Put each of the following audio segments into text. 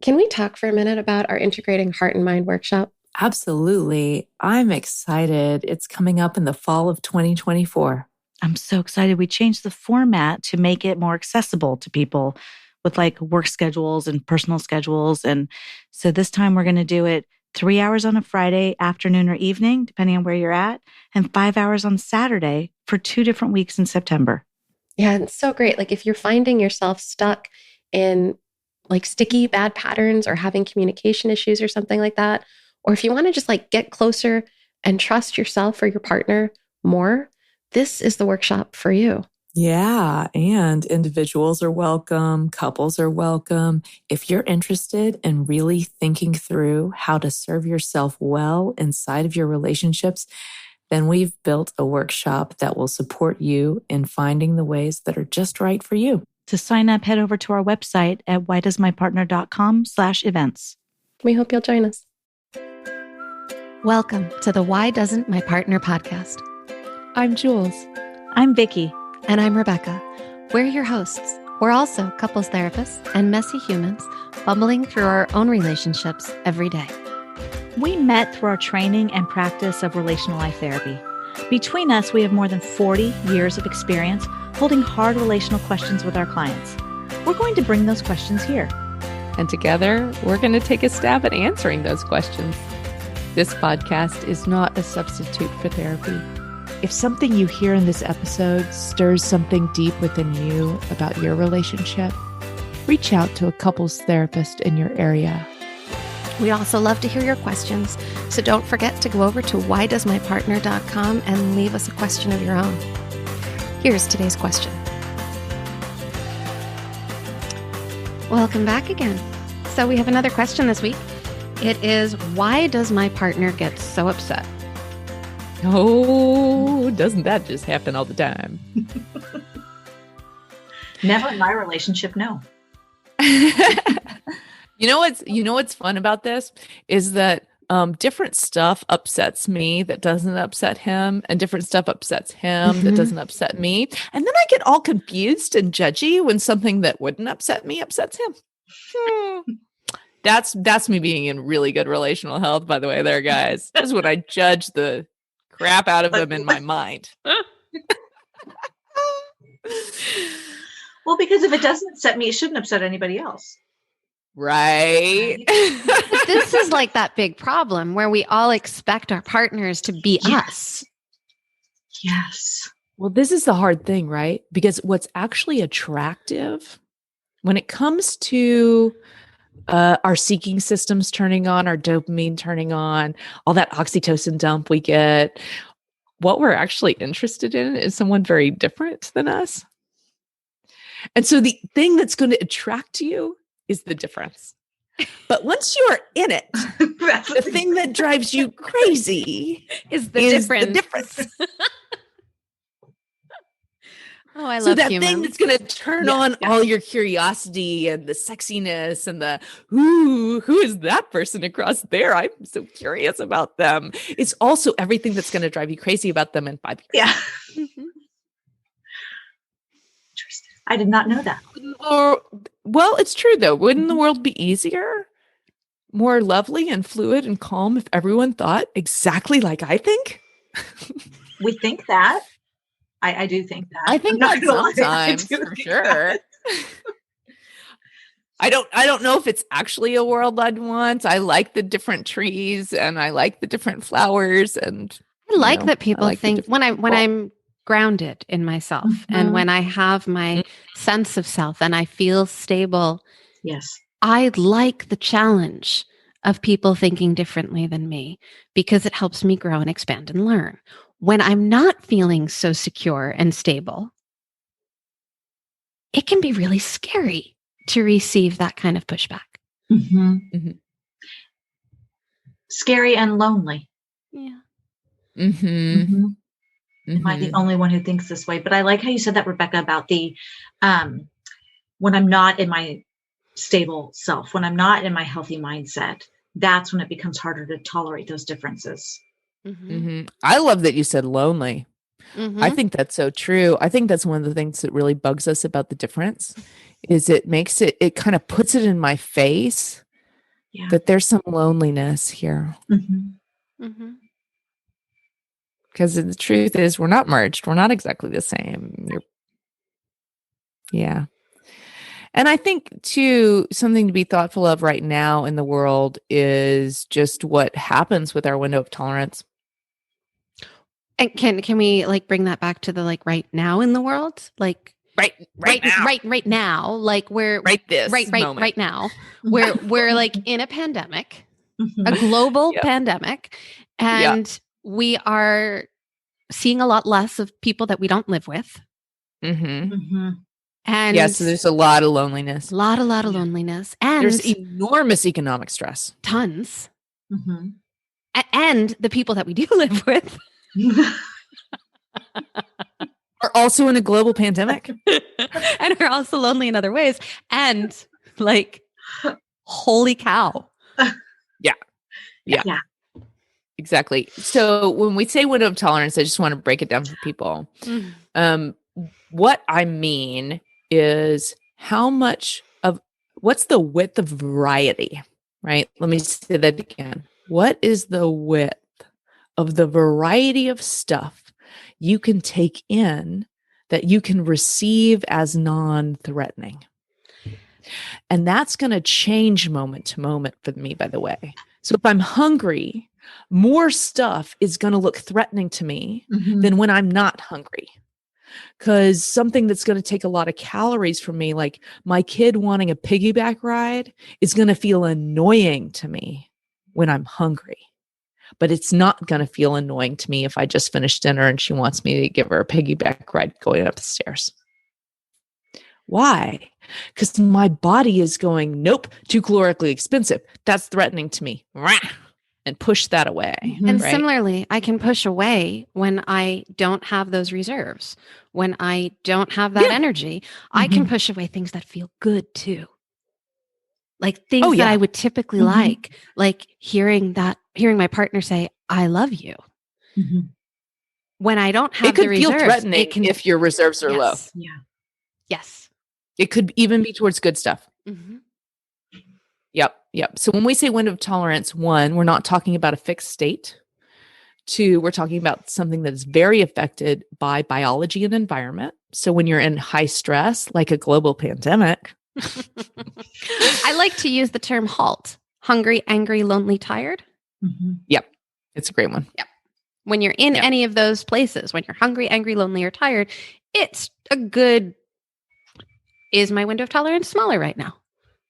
Can we talk for a minute about our Integrating Heart and Mind workshop? Absolutely. I'm excited. It's coming up in the fall of 2024. I'm so excited. We changed the format to make it more accessible to people with like work schedules and personal schedules. And so this time we're going to do it 3 hours on a Friday afternoon or evening, depending on where you're at, and 5 hours on Saturday for 2 different weeks in September. Yeah, it's so great. Like if you're finding yourself stuck in like sticky bad patterns or having communication issues or something like that, or if you want to just like get closer and trust yourself or your partner more, this is the workshop for you. Yeah, and individuals are welcome, couples are welcome. If you're interested in really thinking through how to serve yourself well inside of your relationships, then we've built a workshop that will support you in finding the ways that are just right for you. To sign up, head over to our website at whydoesmypartner.com/events. We hope you'll join us. Welcome to the Why Doesn't My Partner podcast. I'm Jules. I'm Vicky. And I'm Rebecca. We're your hosts. We're also couples therapists and messy humans bumbling through our own relationships every day. We met through our training and practice of relational life therapy. Between us, we have more than 40 years of experience holding hard relational questions with our clients. We're going to bring those questions here. And together, we're going to take a stab at answering those questions. This podcast is not a substitute for therapy. If something you hear in this episode stirs something deep within you about your relationship, reach out to a couples therapist in your area. We'd also love to hear your questions, so don't forget to go over to whydoesmypartner.com and leave us a question of your own. Here's today's question. Welcome back again. So we have another question this week. It is, why does my partner get so upset? Oh, doesn't that just happen all the time? Never in my relationship, no. You know what's fun about this is that different stuff upsets me that doesn't upset him, and different stuff upsets him that doesn't upset me. And then I get all confused and judgy when something that wouldn't upset me upsets him. That's me being in really good relational health, by the way, there, guys. This is when I judge the crap out of them in my mind. Well, because if it doesn't upset me, it shouldn't upset anybody else. Right. This is like that big problem where we all expect our partners to be us. Yes. Well, this is the hard thing, right? Because what's actually attractive when it comes to our seeking systems turning on, our dopamine turning on, all that oxytocin dump we get, what we're actually interested in is someone very different than us. And so the thing that's going to attract you is the difference. But once you're in it, the thing that drives you crazy is the difference. Oh, I love so that humans. thing that's going to turn on all your curiosity and the sexiness and the, who is that person across there? I'm so curious about them. It's also everything that's going to drive you crazy about them in 5 years. Yeah. Interesting. I did not know that. Well, it's true though. Wouldn't the world be easier, more lovely and fluid and calm if everyone thought exactly like I think? We think that. I do think that. I think that sometimes, for sure. I don't know if it's actually a world I'd want. I like the different trees and I like the different flowers, and I like that people think when I'm grounded in myself and when I have my sense of self and I feel stable. Yes. I like the challenge of people thinking differently than me because it helps me grow and expand and learn. When I'm not feeling so secure and stable, it can be really scary to receive that kind of pushback. Scary and lonely. Yeah. Am I the only one who thinks this way? But I like how you said that, Rebecca, about the when I'm not in my stable self, when I'm not in my healthy mindset, that's when it becomes harder to tolerate those differences. I love that you said lonely. I think that's so true. I think that's one of the things that really bugs us about the difference is it kind of puts it in my face Yeah. that there's some loneliness here. Because the truth is, we're not merged. We're not exactly the same. Yeah. And I think, too, something to be thoughtful of right now in the world is just what happens with our window of tolerance. And can we like bring that back to the like right now in the world? Like right now, like we're moment. right now, we're like in a pandemic, a global pandemic, and we are seeing a lot less of people that we don't live with. And so there's a lot of loneliness. A lot of loneliness. And there's enormous economic stress. Tons. And the people that we do live with are also in a global pandemic. And are also lonely in other ways. And like, holy cow. Yeah. Exactly. So when we say window of tolerance, I just want to break it down for people. What I mean is what's the width of variety, right? Let me say that again. What is the width of the variety of stuff you can take in that you can receive as non-threatening? And that's going to change moment to moment for me, by the way. So if I'm hungry, more stuff is going to look threatening to me than when I'm not hungry. Because something that's going to take a lot of calories from me, like my kid wanting a piggyback ride, is going to feel annoying to me when I'm hungry. But it's not going to feel annoying to me if I just finished dinner and she wants me to give her a piggyback ride going up the stairs. Why? Because my body is going, nope, too calorically expensive. That's threatening to me. And push that away. And similarly, I can push away when I don't have those reserves, when I don't have that energy. I can push away things that feel good too. Like things that I would typically like hearing my partner say, I love you. When I don't have the reserves, feel threatening if your reserves are low. Yeah. Yes. It could even be towards good stuff. Yep. So when we say window of tolerance, 1, we're not talking about a fixed state. 2, we're talking about something that is very affected by biology and environment. So when you're in high stress, like a global pandemic. I like to use the term HALT. Hungry, angry, lonely, tired. Yep. It's a great one. Yep. When you're in any of those places, when you're hungry, angry, lonely, or tired, it's a good, is my window of tolerance smaller right now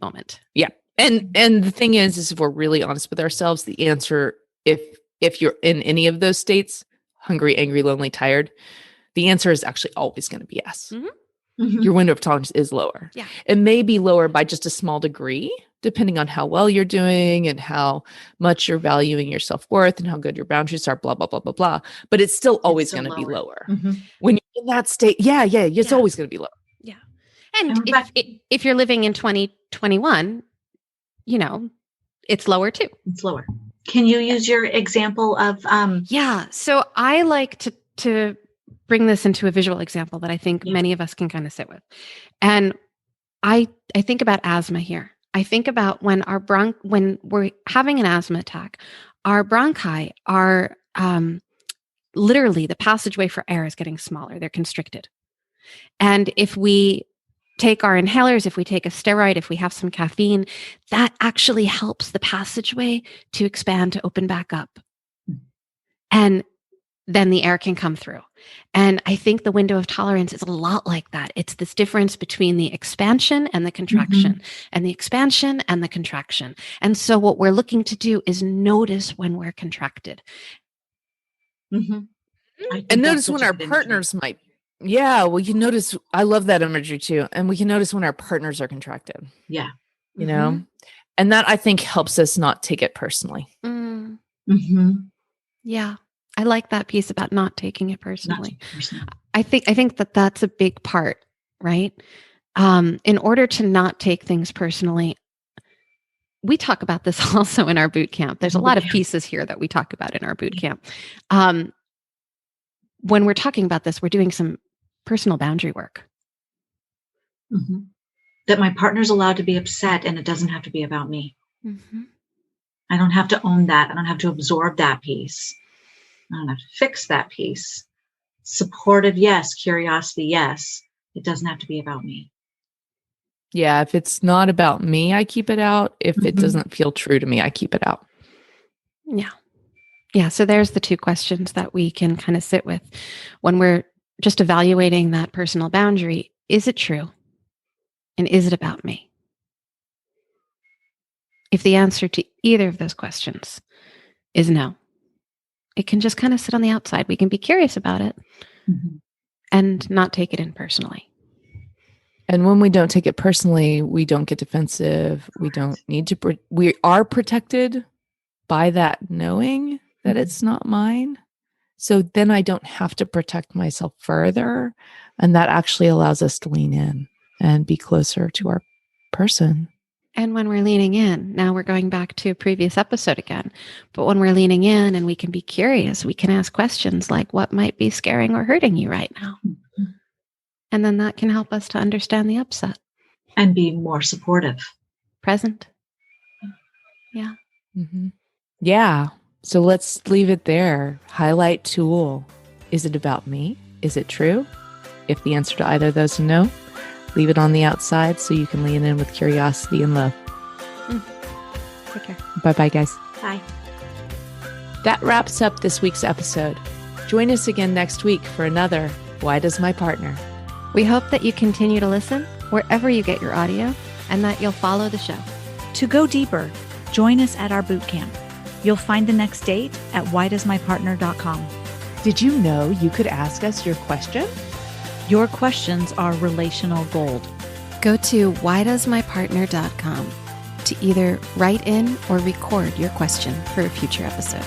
moment. Yeah. And the thing is if we're really honest with ourselves, the answer, if you're in any of those states, hungry, angry, lonely, tired, the answer is actually always going to be yes. Your window of tolerance is lower. Yeah. It may be lower by just a small degree, depending on how well you're doing and how much you're valuing your self-worth and how good your boundaries are, blah, blah, blah, blah, blah. But it's still always going to be lower. When you're in that state, it's always going to be lower. Yeah. And if you're living in 2021, it's lower too. It's lower. Can you use your example of So I like to bring this into a visual example that I think many of us can kind of sit with. And I think about asthma here. I think about when when we're having an asthma attack, our bronchi are literally the passageway for air is getting smaller. They're constricted. And if we take our inhalers, if we take a steroid, if we have some caffeine, that actually helps the passageway to expand, to open back up. And then the air can come through. And I think the window of tolerance is a lot like that. It's this difference between the expansion and the contraction, and the expansion and the contraction. And so what we're looking to do is notice when we're contracted. And notice when our partners might. Yeah, well, you notice, I love that imagery too. And we can notice when our partners are contracted. Yeah. You know? And that I think helps us not take it personally. Yeah. I like that piece about not taking it personally. I think that that's a big part, right? In order to not take things personally, we talk about this also in our boot camp. There's a lot of pieces here that we talk about in our boot camp. When we're talking about this, we're doing some personal boundary work. That my partner's allowed to be upset and it doesn't have to be about me. Mm-hmm. I don't have to own that. I don't have to absorb that piece. I don't have to fix that piece. Supportive, yes. Curiosity, yes. It doesn't have to be about me. Yeah, if it's not about me, I keep it out. If it Mhm. doesn't feel true to me, I keep it out. Yeah. Yeah. So there's the two questions that we can kind of sit with when we're just evaluating that personal boundary. Is it true? And is it about me? If the answer to either of those questions is no, it can just kind of sit on the outside. We can be curious about it Mhm. and not take it in personally. And when we don't take it personally, we don't get defensive. We don't need to, we are protected by that knowing that it's not mine. So then I don't have to protect myself further. And that actually allows us to lean in and be closer to our person. And when we're leaning in, now we're going back to a previous episode again, but when we're leaning in and we can be curious, we can ask questions like, what might be scaring or hurting you right now? And then that can help us to understand the upset. And be more supportive. Present. Yeah. Mm-hmm. Yeah. So let's leave it there. Highlight tool. Is it about me? Is it true? If the answer to either of those is no, leave it on the outside so you can lean in with curiosity and love. Take care. Bye-bye, guys. Bye. That wraps up this week's episode. Join us again next week for another Why Does My Partner? We hope that you continue to listen wherever you get your audio and that you'll follow the show. To go deeper, join us at our boot camp. You'll find the next date at whydoesmypartner.com. Did you know you could ask us your question? Your questions are relational gold. Go to whydoesmypartner.com to either write in or record your question for a future episode.